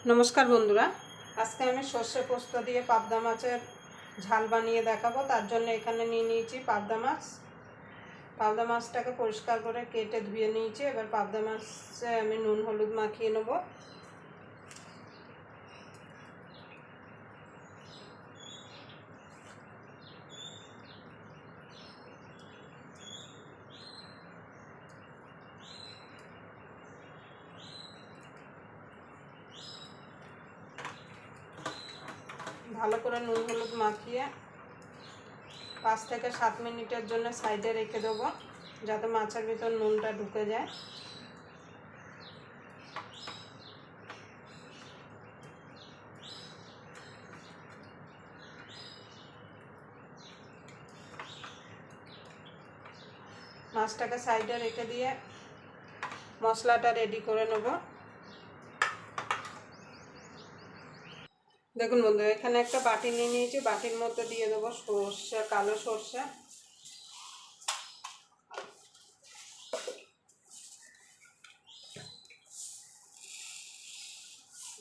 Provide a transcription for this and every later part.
नमस्कार बंधुरा आज के आमी सर्षे पोस्त दिए पाबदा माछेर झाल बानिए देखाबो। तार जन्य एखाने निये नियेछि पाबदा माछ। पाबदा माछटाके परिष्कार करे केटे धुए नियेछि। एबार पाबदा माछे आमी नुन हलुद माखिए नेब। ভালো করে নুন হলুদ মাখিয়ে 5 থেকে 7 মিনিটের জন্য সাইডে রেখে দেব যাতে মাছের ভিতর নুনটা ঢুকে যায়। মাছটাকে সাইডে রেখে দিয়ে মশলাটা রেডি করে নেব। দেখুন বন্ধু এখানে একটা বাটি নিয়ে নিয়েছি। বাটির মধ্যে দিয়ে দেবো সরষে, কালো সরষে,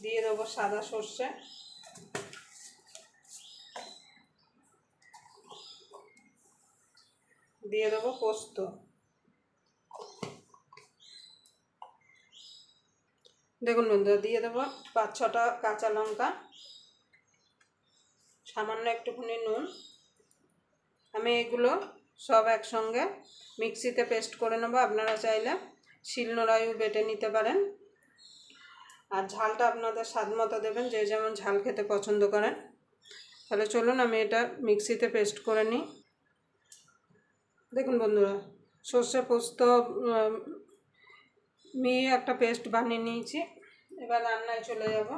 দিয়ে দেবো সাদা সরষে, দিয়ে দেবো পোস্ত, দেখুন বন্ধু দিয়ে দেবো 5-6টা কাঁচা লঙ্কা, সামান্য একটুখানি নুন। আমি এগুলো সব একসঙ্গে মিক্সিতে পেস্ট করে নেব। আপনারা চাইলে শিলনোড়ায়ও বেটে নিতে পারেন। আর ঝালটা আপনাদের স্বাদ মতো দেবেন, যে যেমন ঝাল খেতে পছন্দ করেন। তাহলে চলুন আমি এটা মিক্সিতে পেস্ট করে নিই। দেখুন বন্ধুরা সর্ষে পোস্ত মিহি একটা পেস্ট বানিয়ে নিয়েছি। এবার রান্নায় চলে যাব।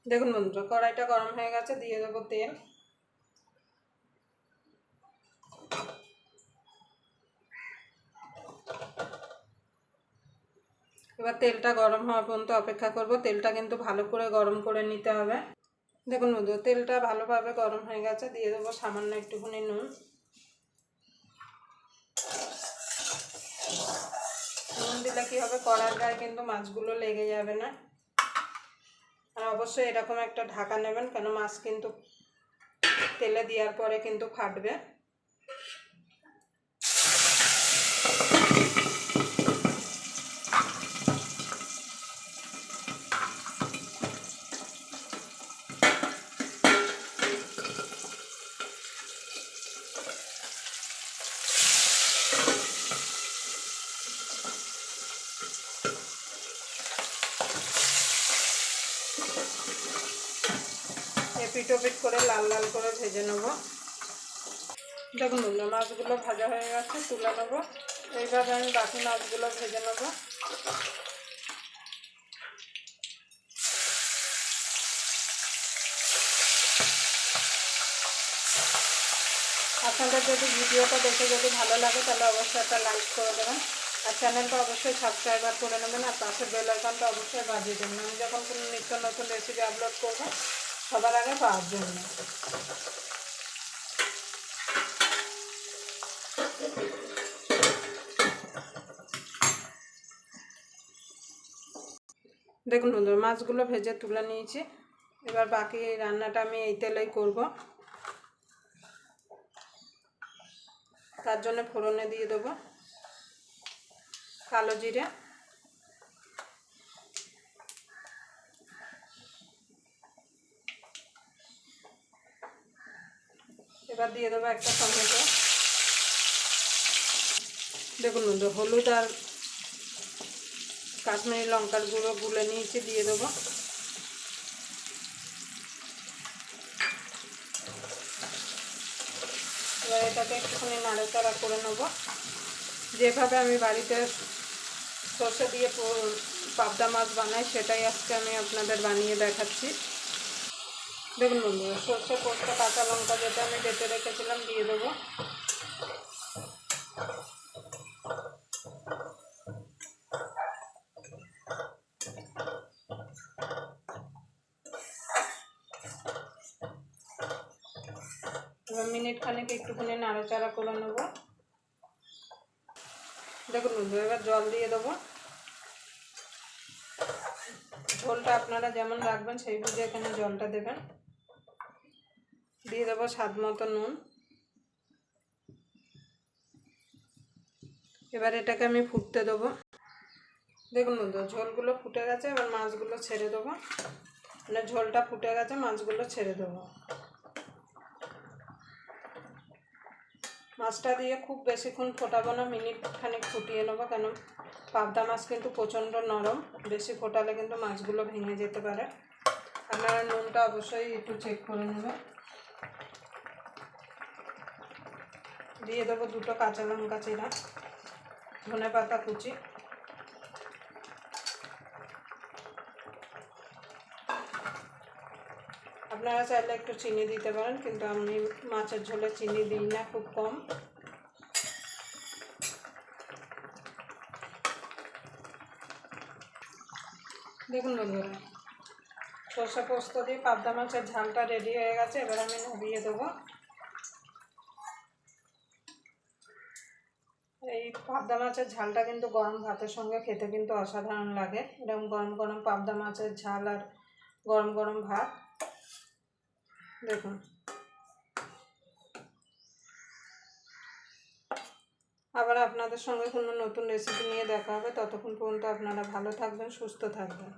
দেখুন বন্ধুরা কড়াইটা গরম হয়ে গেছে, দিয়ে দেবো তেল। এবার তেলটা গরম হওয়া পর্যন্ত অপেক্ষা করব। তেলটা কিন্তু ভালো করে গরম করে নিতে হবে। দেখুন বন্ধুরা তেলটা ভালোভাবে গরম হয়ে গেছে, দিয়ে দেবো সামান্য একটুখানি নুন। নুন দিলে কী হবে, কড়ার গায়ে কিন্তু মাছগুলো লেগে যাবে না। আর অবশ্যই এরকম একটা ঢাকা নেবেন, কেন মাছ কিন্তু তেলে দেওয়ার পরে কিন্তু ফাটবে। এপিট ওপিট করে লাল লাল করে ভেজে নেব। দেখুন বন্ধুরা মাছগুলো ভাজা হয়ে গেছে, তুলে নেব। এইভাবে আমি বাকি মাছগুলো ভেজে নেব। আপনাদের যদি ভিডিওটা দেখে যদি ভালো লাগে তাহলে অবশ্যই একটা লাইক করে দেবেন। আর চ্যানেলটা অবশ্যই সাবস্ক্রাইব করে নেবেন। আর পাশের বেল আইকনটা অবশ্যই বাজিয়ে দেবেন, আমি যখন কোনো নিত্য নতুন রেসিপি আপলোড করব সবার আগে পাওয়ার জন্য। দেখুন বন্ধুরা মাছগুলো ভেজে তুলে নিয়েছি। এবার বাকি রান্নাটা আমি এই তেলেই করব। তার জন্য ফোড়নে দিয়ে দেবো কালো জিরে, এবার দিয়ে দেবো একটা টমেটো। দেখুন বন্ধু হলুদ আর কাশ্মীরি লঙ্কার গুঁড়ো গুলে নিয়েছি, দিয়ে দেবো। এবার এটাকে একটুখানি নাড়াচাড়া করে নেব। যেভাবে আমি বাড়িতে সর্ষে দিয়ে পাবদা মাছ বানাই সেটাই আজকে আমি আপনাদের বানিয়ে দেখাচ্ছি। দেখুন বন্ধুরা সর্ষে পোস্ত কাঁচা লঙ্কা যেটা আমি বেটে রেখেছিলাম দিয়ে দেবো। এবার মিনিট খানেক একটুখানি নাড়াচাড়া করে নেব। দেখুন বন্ধু এবার জল দিয়ে দেবো। ঝোলটা আপনারা যেমন রাখবেন সেই বুঝে এখানে জলটা দেবেন। দিয়ে দেবো স্বাদ মতো নুন। এবার এটাকে আমি ফুটতে দেবো। দেখুন বন্ধু, ঝোলগুলো ফুটে গেছে, এবার মাছগুলো ছেড়ে দেবো। মানে ঝোলটা ফুটে গেছে, মাছগুলো ছেড়ে দেবো। মাছটা দিয়ে খুব বেশিক্ষণ ফোটাবো না, মিনিট খানিক ফুটিয়ে নেবো, কেন পাবদা মাছ কিন্তু প্রচণ্ড নরম, বেশি ফোটালে কিন্তু মাছগুলো ভেঙে যেতে পারে। আপনারা নুনটা অবশ্যই একটু চেক করে নেবেন। দিয়ে দেবো 2টো কাঁচা লঙ্কা চিরা, ধনেপাতা কুচি, আপনারা চাইলে একটু চিনি দিতে পারেন, কিন্তু আমি মাছের ঝোলে চিনি দিই না, খুব কম। দেখুন বন্ধুরা, সর্ষে পোস্ত দিয়ে পাবদা মাছের ঝালটা রেডি হয়ে গেছে। এবার আমি নামিয়ে দেবো। এই পাবদা মাছের ঝালটা কিন্তু গরম ভাতের সঙ্গে খেতে কিন্তু অসাধারণ লাগে। এরকম গরম গরম পাবদা মাছের ঝাল আর গরম গরম ভাত, দেখুন। আবার আপনাদের সঙ্গে কোনো নতুন রেসিপি নিয়ে দেখা হবে। ততক্ষণ পর্যন্ত আপনারা ভালো থাকবেন, সুস্থ থাকবেন।